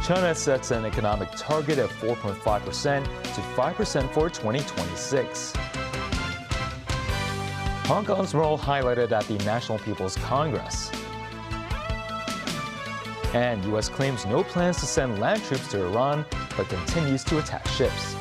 China sets an economic target of 4.5% to 5% for 2026. Hong Kong's role highlighted at the National People's Congress. And U.S. claims no plans to send land troops to Iran, but continues to attack ships.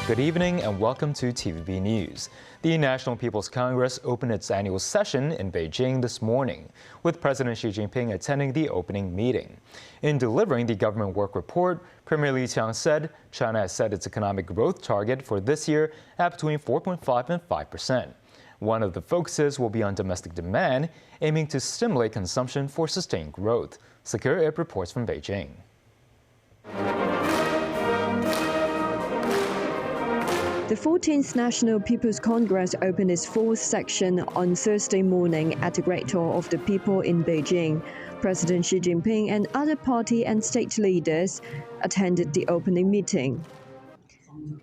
Good evening and welcome to TVB News. The National People's Congress opened its annual session in Beijing this morning, with President Xi Jinping attending the opening meeting. In delivering the government work report, Premier Li Qiang said China has set its economic growth target for this year at between 4.5% and 5%. One of the focuses will be on domestic demand, aiming to stimulate consumption for sustained growth. Secure Ip reports from Beijing. The 14th National People's Congress opened its fourth section on Thursday morning at the Great Hall of the People in Beijing. President Xi Jinping and other party and state leaders attended the opening meeting.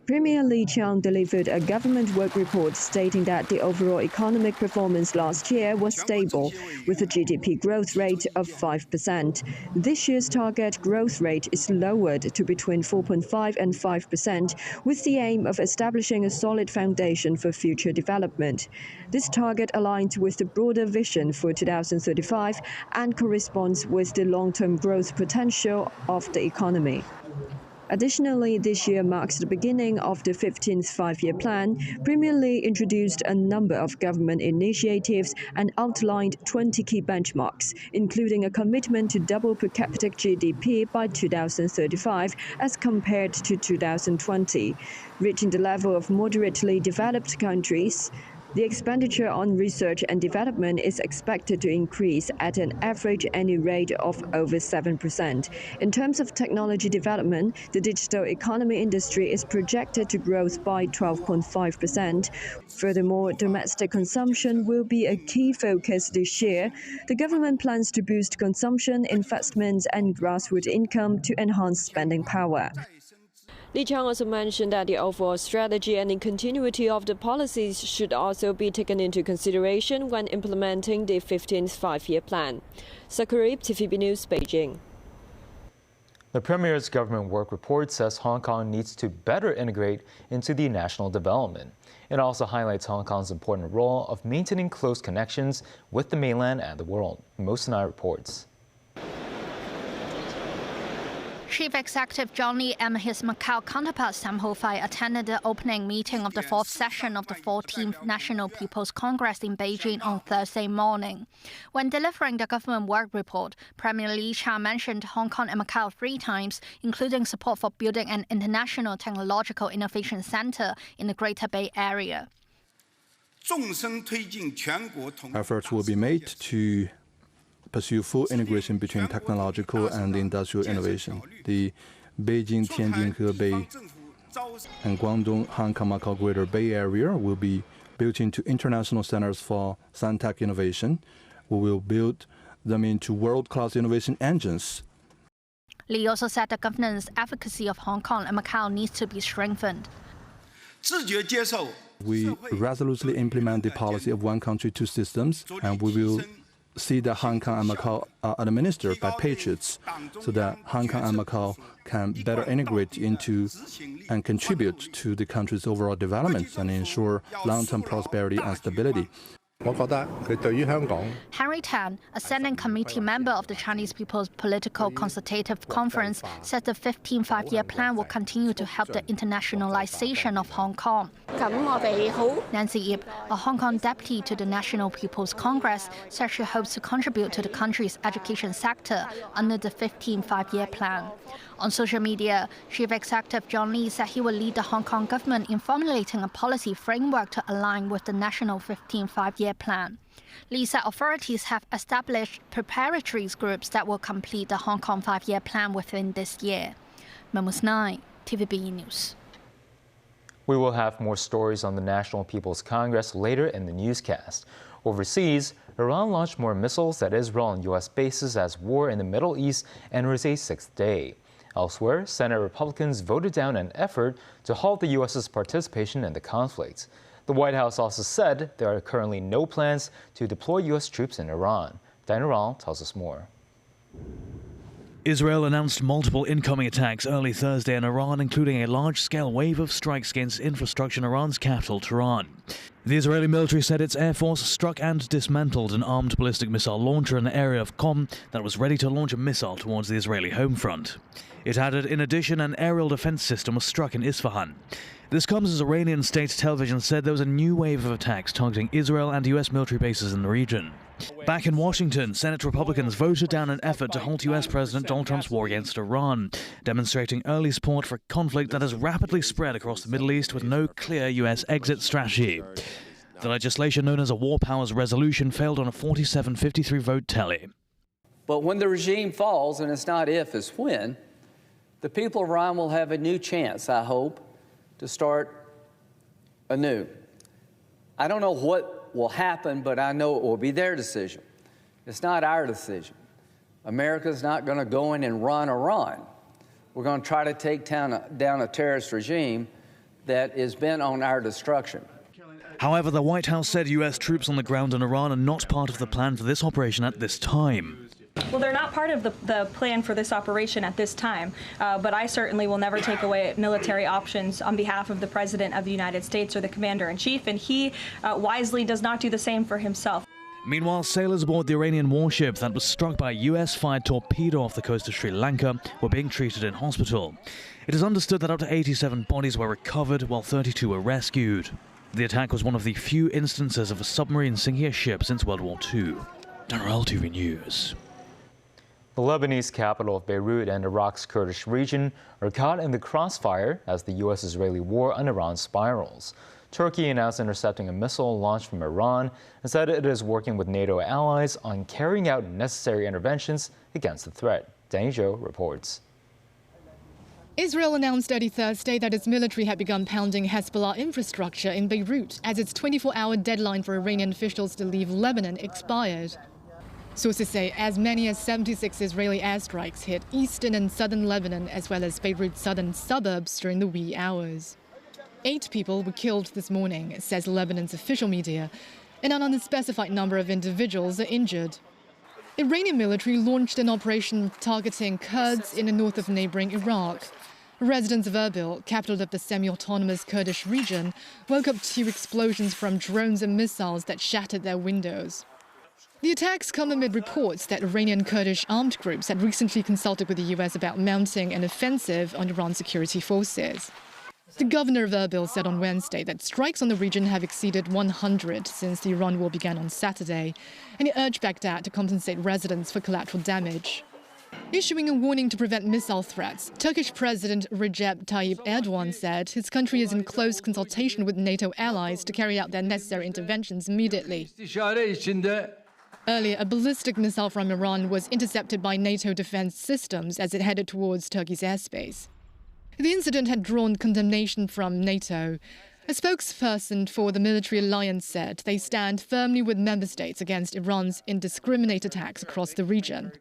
Premier Li Qiang delivered a government work report stating that the overall economic performance last year was stable, with a GDP growth rate of 5%. This year's target growth rate is lowered to between 4.5% and 5%, with the aim of establishing a solid foundation for future development. This target aligns with the broader vision for 2035 and corresponds with the long-term growth potential of the economy. Additionally, this year marks the beginning of the 15th five-year plan. Premier Li introduced a number of government initiatives and outlined 20 key benchmarks, including a commitment to double per capita GDP by 2035 as compared to 2020, reaching the level of moderately developed countries. The expenditure on research and development is expected to increase at an average annual rate of over 7%. In terms of technology development, the digital economy industry is projected to grow by 12.5%. Furthermore, domestic consumption will be a key focus this year. The government plans to boost consumption, investments, and grassroots income to enhance spending power. Li Qiang also mentioned that the overall strategy and the continuity of the policies should also be taken into consideration when implementing the 15th five-year plan. Sakurib, TVB News, Beijing. The Premier's government work report says Hong Kong needs to better integrate into the national development. It also highlights Hong Kong's important role of maintaining close connections with the mainland and the world. Mosinai reports. Chief Executive John Lee and his Macau counterpart Sam Ho-fai attended the opening meeting of the fourth session of the 14th National People's Congress in Beijing on Thursday morning. When delivering the government work report, Premier Li Qiang mentioned Hong Kong and Macau 3 times, including support for building an international technological innovation center in the Greater Bay Area. Efforts will be made to pursue full integration between technological and industrial innovation. The Beijing, Tianjin, Hebei, and Guangdong, Hong Kong, Macau Greater Bay Area will be built into international centers for scientific innovation. We will build them into world-class innovation engines. Li also said the governance efficacy of Hong Kong and Macau needs to be strengthened. We resolutely implement the policy of one country, two systems, and we will see that Hong Kong and Macau are administered by patriots so that Hong Kong and Macau can better integrate into and contribute to the country's overall development and ensure long-term prosperity and stability. Henry Tan, a standing committee member of the Chinese People's Political Consultative Conference, said the 15th five-year plan will continue to help the internationalization of Hong Kong. Nancy Ip, a Hong Kong deputy to the National People's Congress, said she hopes to contribute to the country's education sector under the 15th five-year plan. On social media, Chief Executive John Lee said he will lead the Hong Kong government in formulating a policy framework to align with the national 15th five-year plan. Lee said authorities have established preparatory groups that will complete the Hong Kong five-year plan within this year. Mosinai, TVB News. We will have more stories on the National People's Congress later in the newscast. Overseas, Iran launched more missiles at Israel and U.S. bases as war in the Middle East enters a sixth day. Elsewhere, Senate Republicans voted down an effort to halt the U.S.'s participation in the conflict. The White House also said there are currently no plans to deploy U.S. troops in Iran. Diana Rall tells us more. Israel announced multiple incoming attacks early Thursday in Iran, including a large-scale wave of strikes against infrastructure in Iran's capital, Tehran. The Israeli military said its air force struck and dismantled an armed ballistic missile launcher in the area of Qom that was ready to launch a missile towards the Israeli home front. It added, in addition, an aerial defense system was struck in Isfahan. This comes as Iranian state television said there was a new wave of attacks targeting Israel and U.S. military bases in the region. Back in Washington, Senate Republicans voted down an effort to halt U.S. President Donald Trump's war against Iran, demonstrating early support for a conflict that has rapidly spread across the Middle East with no clear U.S. exit strategy. The legislation known as a War Powers Resolution failed on a 47-53 vote tally. But when the regime falls, and it's not if, it's when, the people of Iran will have a new chance, I hope, to start anew. I don't know what will happen, but I know it will be their decision. It's not our decision. America's not going to go in and run Iran. We're going to try to take down a terrorist regime that is bent on our destruction. However, the White House said U.S. troops on the ground in Iran are not part of the plan for this operation at this time. Well, they're not part of the plan for this operation at this time, but I certainly will never take away military options on behalf of the President of the United States or the Commander-in-Chief, and he wisely does not do the same for himself. Meanwhile, sailors aboard the Iranian warship that was struck by a U.S.-fired torpedo off the coast of Sri Lanka were being treated in hospital. It is understood that up to 87 bodies were recovered while 32 were rescued. The attack was one of the few instances of a submarine sinking a ship since World War II. General TV News. The Lebanese capital of Beirut and Iraq's Kurdish region are caught in the crossfire as the U.S.-Israeli war on Iran spirals. Turkey announced intercepting a missile launched from Iran and said it is working with NATO allies on carrying out necessary interventions against the threat. Danny Zhou reports. Israel announced early Thursday that its military had begun pounding Hezbollah infrastructure in Beirut as its 24-hour deadline for Iranian officials to leave Lebanon expired. Sources say as many as 76 Israeli airstrikes hit eastern and southern Lebanon as well as Beirut's southern suburbs during the wee hours. 8 people were killed this morning, says Lebanon's official media, and an unspecified number of individuals are injured. Iranian military launched an operation targeting Kurds in the north of neighboring Iraq. Residents of Erbil, capital of the semi-autonomous Kurdish region, woke up to explosions from drones and missiles that shattered their windows. The attacks come amid reports that Iranian Kurdish armed groups had recently consulted with the U.S. about mounting an offensive on Iran's security forces. The governor of Erbil said on Wednesday that strikes on the region have exceeded 100 since the Iran war began on Saturday, and he urged Baghdad to compensate residents for collateral damage. Issuing a warning to prevent missile threats, Turkish President Recep Tayyip Erdogan said his country is in close consultation with NATO allies to carry out their necessary interventions immediately. Earlier, a ballistic missile from Iran was intercepted by NATO defense systems as it headed towards Turkey's airspace. The incident had drawn condemnation from NATO. A spokesperson for the military alliance said they stand firmly with member states against Iran's indiscriminate attacks across the region.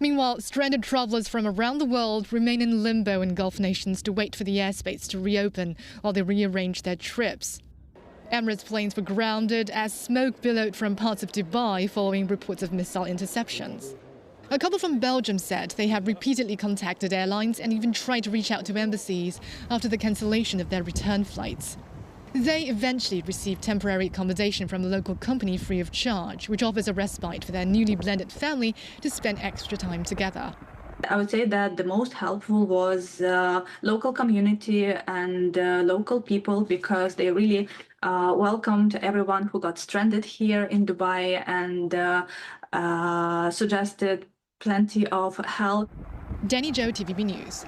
Meanwhile, stranded travelers from around the world remain in limbo in Gulf nations to wait for the airspace to reopen while they rearrange their trips. Emirates planes were grounded as smoke billowed from parts of Dubai following reports of missile interceptions. A couple from Belgium said they have repeatedly contacted airlines and even tried to reach out to embassies after the cancellation of their return flights. They eventually received temporary accommodation from a local company free of charge, which offers a respite for their newly blended family to spend extra time together. I would say that the most helpful was local community and local people, because they really welcomed everyone who got stranded here in Dubai and suggested plenty of help. Danny Zhou, TVB News.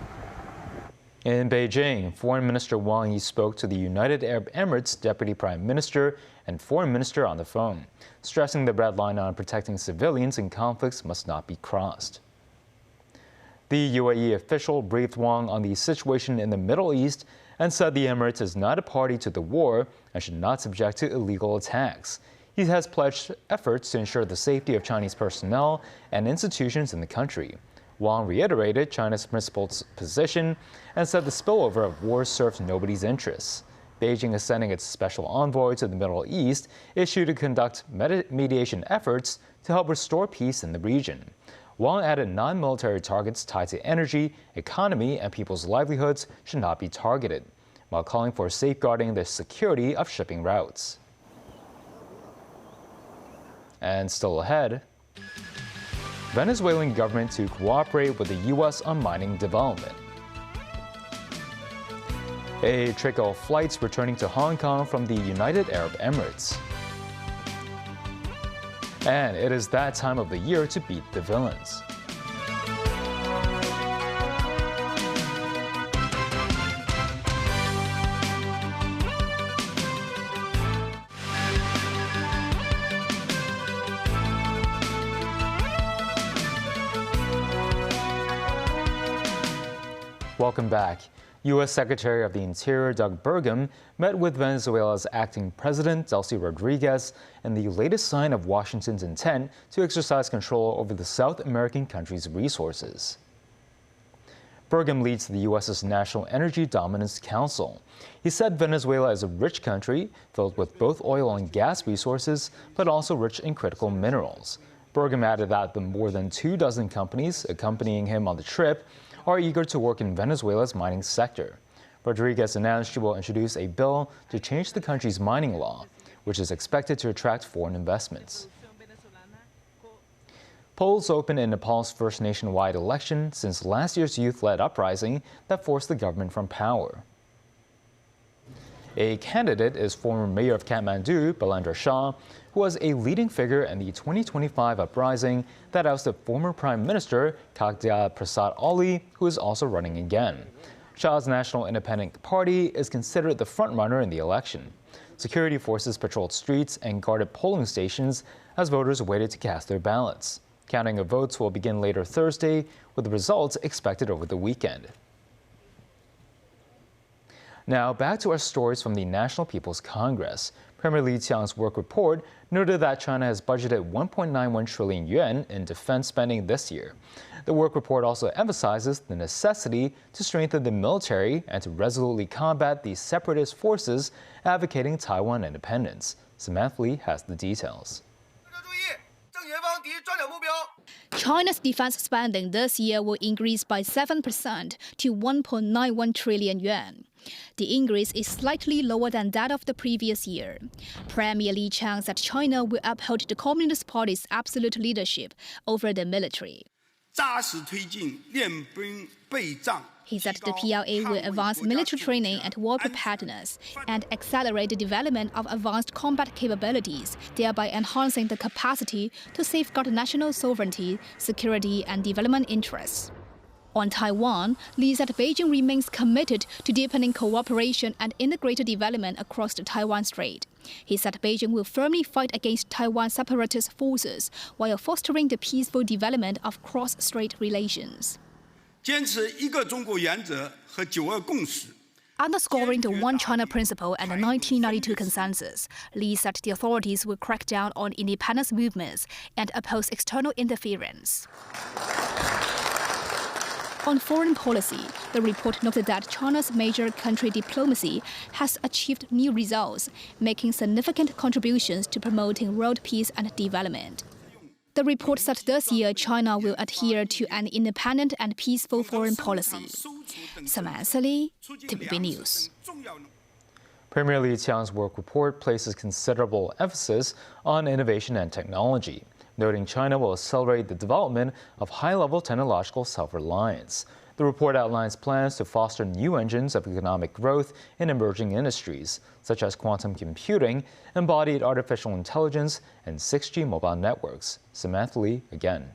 In Beijing, Foreign Minister Wang Yi spoke to the United Arab Emirates Deputy Prime Minister and Foreign Minister on the phone, stressing the red line on protecting civilians in conflicts must not be crossed. The UAE official briefed Wang on the situation in the Middle East and said the Emirates is not a party to the war and should not subject to illegal attacks. He He has pledged efforts to ensure the safety of Chinese personnel and institutions in the country. Wang reiterated China's principled position and said the spillover of war serves nobody's interests. Beijing is sending its special envoy to the Middle East, issued to conduct mediation efforts to help restore peace in the region. Wang added non-military targets tied to energy, economy, and people's livelihoods should not be targeted, while calling for safeguarding the security of shipping routes. And still ahead, Venezuelan government to cooperate with the U.S. on mining development. A trickle of flights returning to Hong Kong from the United Arab Emirates. And it is that time of the year to beat the villains. Welcome back. U.S. Secretary of the Interior Doug Burgum met with Venezuela's acting president, Delcy Rodriguez, in the latest sign of Washington's intent to exercise control over the South American country's resources. Burgum leads the U.S.'s National Energy Dominance Council. He said Venezuela is a rich country filled with both oil and gas resources, but also rich in critical minerals. Burgum added that the more than 24 companies accompanying him on the trip are eager to work in Venezuela's mining sector. Rodriguez announced she will introduce a bill to change the country's mining law, which is expected to attract foreign investments. Polls opened in Nepal's first nationwide election since last year's youth-led uprising that forced the government from power. A candidate is former mayor of Kathmandu, Balendra Shah, who was a leading figure in the 2025 uprising that ousted former Prime Minister Khadga Prasad Ali, who is also running again. Shah's National Independent Party is considered the frontrunner in the election. Security forces patrolled streets and guarded polling stations as voters waited to cast their ballots. Counting of votes will begin later Thursday, with the results expected over the weekend. Now, back to our stories from the National People's Congress. Premier Li Qiang's work report noted that China has budgeted 1.91 trillion yuan in defense spending this year. The work report also emphasizes the necessity to strengthen the military and to resolutely combat the separatist forces advocating Taiwan independence. Samantha Lee has the details. China's defense spending this year will increase by 7% to 1.91 trillion yuan. The increase is slightly lower than that of the previous year. Premier Li Qiang said China will uphold the Communist Party's absolute leadership over the military. He said the PLA will advance military training and war preparedness and accelerate the development of advanced combat capabilities, thereby enhancing the capacity to safeguard national sovereignty, security, and development interests. On Taiwan, Li said Beijing remains committed to deepening cooperation and integrated development across the Taiwan Strait. He said Beijing will firmly fight against Taiwan separatist forces while fostering the peaceful development of cross-strait relations. Underscoring the One China principle and the 1992 consensus, Li said the authorities will crack down on independence movements and oppose external interference. On foreign policy, the report noted that China's major country diplomacy has achieved new results, making significant contributions to promoting world peace and development. The report said this year China will adhere to an independent and peaceful foreign policy. Samantha Lee, TVB News. Premier Li Qiang's work report places considerable emphasis on innovation and technology, noting China will accelerate the development of high-level technological self-reliance. The report outlines plans to foster new engines of economic growth in emerging industries, such as quantum computing, embodied artificial intelligence, and 6G mobile networks. Samantha Lee again.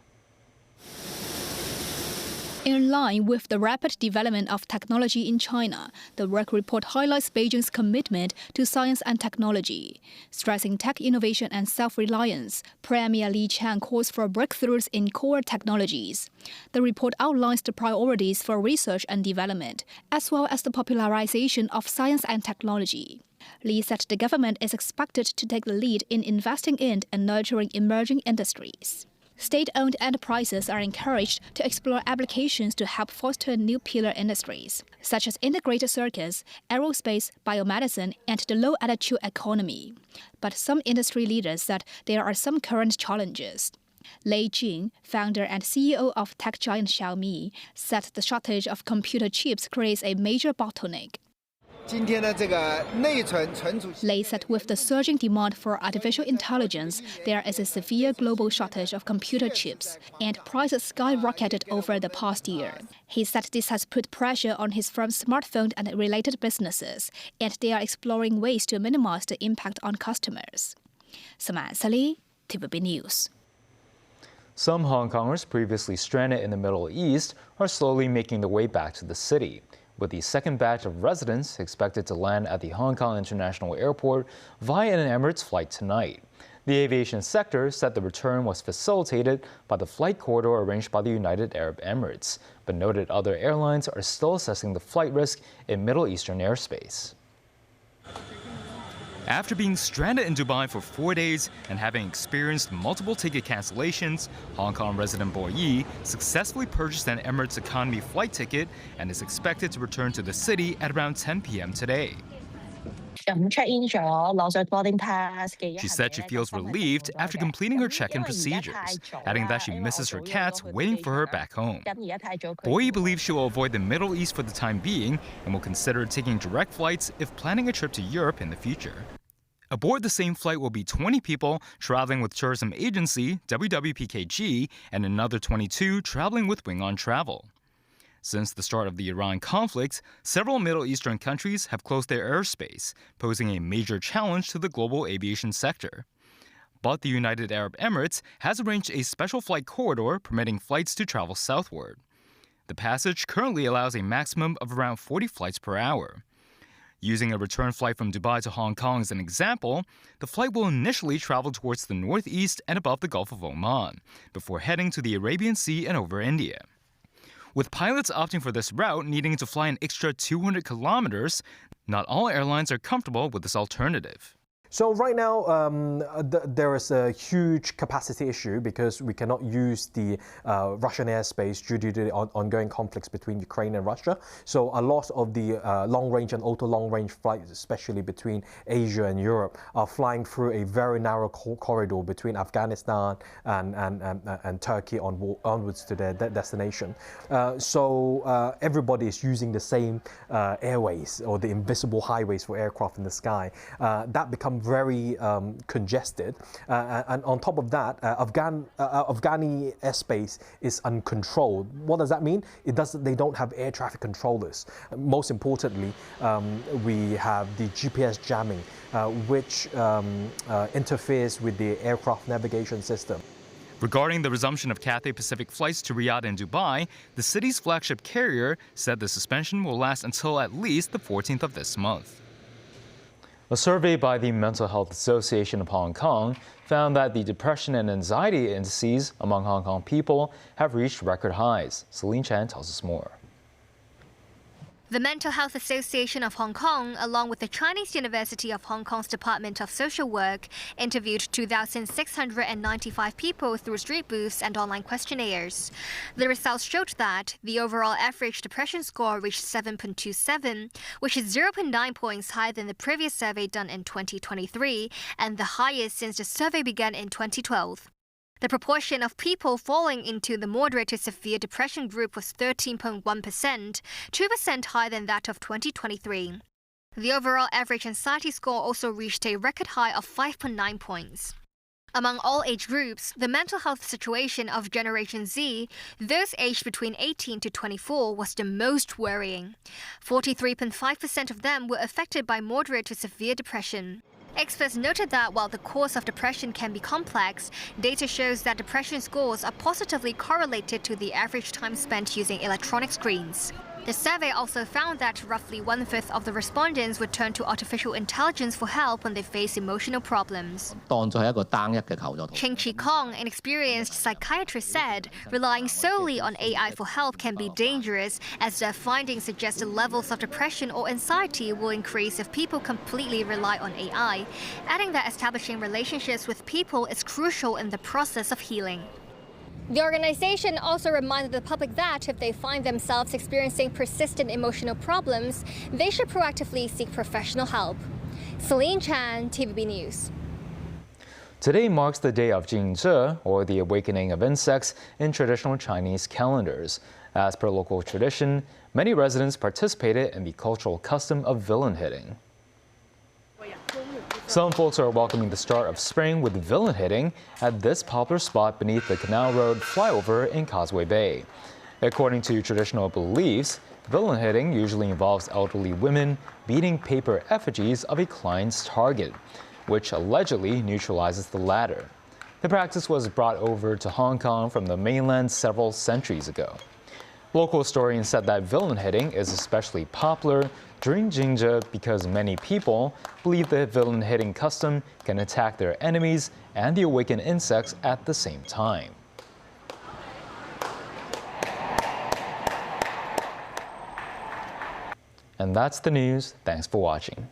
In line with the rapid development of technology in China, the work report highlights Beijing's commitment to science and technology. Stressing tech innovation and self-reliance, Premier Li Qiang calls for breakthroughs in core technologies. The report outlines the priorities for research and development, as well as the popularization of science and technology. Li said the government is expected to take the lead in investing in and nurturing emerging industries. State-owned enterprises are encouraged to explore applications to help foster new pillar industries, such as integrated circuits, aerospace, biomedicine, and the low-altitude economy. But some industry leaders said there are some current challenges. Lei Jing, founder and CEO of tech giant Xiaomi, said the shortage of computer chips creates a major bottleneck. Lei said with the surging demand for artificial intelligence, there is a severe global shortage of computer chips, and prices skyrocketed over the past year. He said this has put pressure on his firm's smartphone and related businesses, and they are exploring ways to minimize the impact on customers. Samantha Lee, TVB News. Some Hong Kongers previously stranded in the Middle East are slowly making their way back to the city, with the second batch of residents expected to land at the Hong Kong International Airport via an Emirates flight tonight. The aviation sector said the return was facilitated by the flight corridor arranged by the United Arab Emirates, but noted other airlines are still assessing the flight risk in Middle Eastern airspace. After being stranded in Dubai for 4 days and having experienced multiple ticket cancellations, Hong Kong resident Bo Yi successfully purchased an Emirates economy flight ticket and is expected to return to the city at around 10 p.m. today. She said she feels relieved after completing her check-in procedures, adding that she misses her cats waiting for her back home. Bo Yi believes she will avoid the Middle East for the time being and will consider taking direct flights if planning a trip to Europe in the future. Aboard the same flight will be 20 people traveling with tourism agency WWPKG and another 22 traveling with Wing On Travel. Since the start of the Iran conflict, several Middle Eastern countries have closed their airspace, posing a major challenge to the global aviation sector. But the United Arab Emirates has arranged a special flight corridor permitting flights to travel southward. The passage currently allows a maximum of around 40 flights per hour. Using a return flight from Dubai to Hong Kong as an example, the flight will initially travel towards the northeast and above the Gulf of Oman, before heading to the Arabian Sea and over India. With pilots opting for this route needing to fly an extra 200 kilometers, not all airlines are comfortable with this alternative. So right now, there is a huge capacity issue because we cannot use the Russian airspace due to the ongoing conflicts between Ukraine and Russia. So a lot of the long-range and ultra-long-range flights, especially between Asia and Europe, are flying through a very narrow corridor between Afghanistan and Turkey onwards to their destination. So everybody is using the same airways or the invisible highways for aircraft in the sky. That becomes very congested, and on top of that, Afghani airspace is uncontrolled. What does that mean? They don't have air traffic controllers. Most importantly, we have the GPS jamming, which interferes with the aircraft navigation system. Regarding the resumption of Cathay Pacific flights to Riyadh and Dubai, the city's flagship carrier said the suspension will last until at least the 14th of this month. A survey by the Mental Health Association of Hong Kong found that the depression and anxiety indices among Hong Kong people have reached record highs. Celine Chan tells us more. The Mental Health Association of Hong Kong, along with the Chinese University of Hong Kong's Department of Social Work, interviewed 2,695 people through street booths and online questionnaires. The results showed that the overall average depression score reached 7.27, which is 0.9 points higher than the previous survey done in 2023 and the highest since the survey began in 2012. The proportion of people falling into the moderate to severe depression group was 13.1%, 2% higher than that of 2023. The overall average anxiety score also reached a record high of 5.9 points. Among all age groups, the mental health situation of Generation Z, those aged between 18 to 24, was the most worrying. 43.5% of them were affected by moderate to severe depression. Experts noted that while the cause of depression can be complex, data shows that depression scores are positively correlated to the average time spent using electronic screens. The survey also found that roughly 1/5 of the respondents would turn to artificial intelligence for help when they face emotional problems. Ching Chi Kong, an experienced psychiatrist, said relying solely on AI for help can be dangerous, as their findings suggest the levels of depression or anxiety will increase if people completely rely on AI, adding that establishing relationships with people is crucial in the process of healing. The organization also reminded the public that if they find themselves experiencing persistent emotional problems, they should proactively seek professional help. Celine Chan, TVB News. Today marks the day of Jingzhe, or the awakening of insects, in traditional Chinese calendars. As per local tradition, many residents participated in the cultural custom of villain hitting. Some folks are welcoming the start of spring with villain hitting at this popular spot beneath the Canal Road flyover in Causeway Bay. According to traditional beliefs, villain hitting usually involves elderly women beating paper effigies of a client's target, which allegedly neutralizes the latter. The practice was brought over to Hong Kong from the mainland several centuries ago. Local historians said that villain hitting is especially popular during Jingzhe because many people believe the villain hitting custom can attack their enemies and the awakened insects at the same time. And that's the news. Thanks for watching.